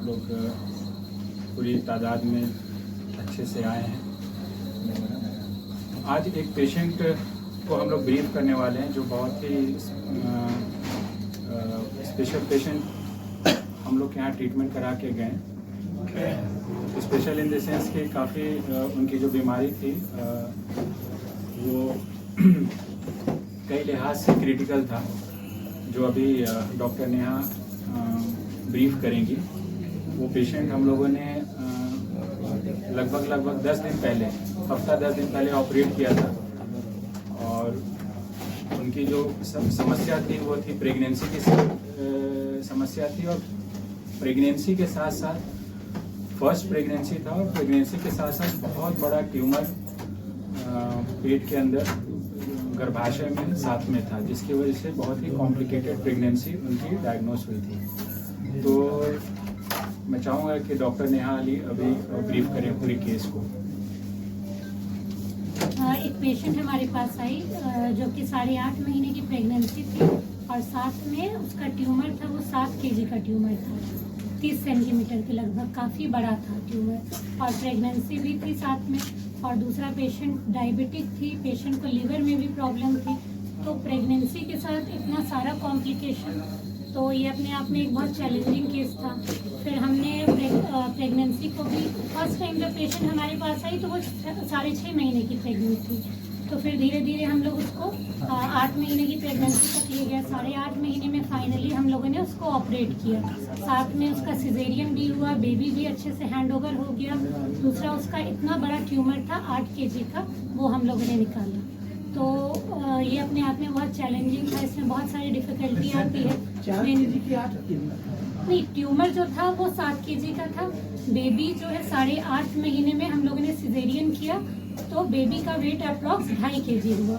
आप लोग पूरी तादाद में अच्छे से आए हैं। आज एक पेशेंट को हम लोग ब्रीफ करने वाले हैं जो बहुत ही स्पेशल पेशेंट हम लोग के यहाँ ट्रीटमेंट करा के गए। स्पेशल इन द सेंस कि काफ़ी उनकी जो बीमारी थी वो कई लिहाज से क्रिटिकल था, जो अभी डॉक्टर नेहा ब्रीफ करेंगी। वो पेशेंट हम लोगों ने लगभग 10 दिन पहले, हफ्ता 10 दिन पहले ऑपरेट किया था। और उनकी जो समस्या थी वो थी प्रेगनेंसी की समस्या थी, और प्रेगनेंसी के साथ साथ फर्स्ट प्रेगनेंसी था, और प्रेगनेंसी के साथ साथ बहुत बड़ा ट्यूमर पेट के अंदर गर्भाशय में साथ में था, जिसकी वजह से बहुत ही कॉम्प्लिकेटेड प्रेगनेंसी उनकी डायग्नोस हुई थी। तो मैं चाहूँगा कि डॉक्टर नेहा अली अभी ब्रीफ करें पूरी केस को। एक पेशेंट हमारे पास आई जो कि 8.5 महीने की प्रेगनेंसी थी, और साथ में उसका ट्यूमर था, वो 7 kg का ट्यूमर था, 30 सेंटीमीटर के लगभग, काफ़ी बड़ा था ट्यूमर, और प्रेगनेंसी भी थी साथ में। और दूसरा पेशेंट डायबिटिक थी, पेशेंट को लिवर में भी प्रॉब्लम थी। तो प्रेगनेंसी के साथ इतना सारा कॉम्प्लिकेशन, तो ये अपने आप में एक बहुत चैलेंजिंग केस था। फिर हमने प्रेगनेंसी को भी, फर्स्ट टाइम जब पेशेंट हमारे पास आई तो वो 6.5 महीने की प्रेगनेंट थी। तो फिर धीरे धीरे हम लोग उसको 8 महीने की प्रेगनेंसी तक ले गए। 8.5 महीने में फाइनली हम लोगों ने उसको ऑपरेट किया। साथ में उसका सिजेरियन भी हुआ, बेबी भी अच्छे से हैंडओवर हो गया। दूसरा उसका इतना बड़ा ट्यूमर था 8 kg का, वो हम लोगों ने निकाला। तो ये अपने आप में बहुत चैलेंजिंग था, इसमें बहुत सारी डिफिकल्टी आती है। नहीं, ट्यूमर जो था वो 7 kg का था। बेबी जो है 8.5 महीने में हम लोगों ने सिजेरियन किया, तो बेबी का वेट अप्रॉक्स 2.5 kg हुआ।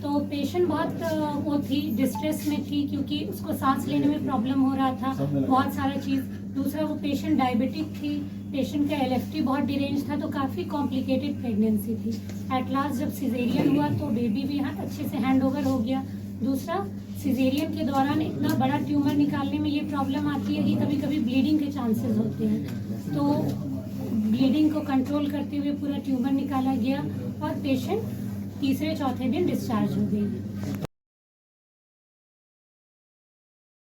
तो पेशेंट बहुत वो थी, डिस्ट्रेस में थी, क्योंकि उसको सांस लेने में प्रॉब्लम हो रहा था, बहुत सारा चीज़। दूसरा वो पेशेंट डायबिटिक थी, पेशेंट का LFT बहुत डिरेंज था, तो काफ़ी कॉम्प्लिकेटेड प्रेगनेंसी थी। एट लास्ट जब सिजेरियन हुआ तो बेबी भी अच्छे से हैंडओवर हो गया। दूसरा, सिजेरियन के दौरान इतना बड़ा ट्यूमर निकालने में ये प्रॉब्लम आती है कि कभी कभी ब्लीडिंग के चांसेस होते हैं। तो ब्लीडिंग को कंट्रोल करते हुए पूरा ट्यूमर निकाला गया, और पेशेंट तीसरे चौथे दिन डिस्चार्ज हो गई।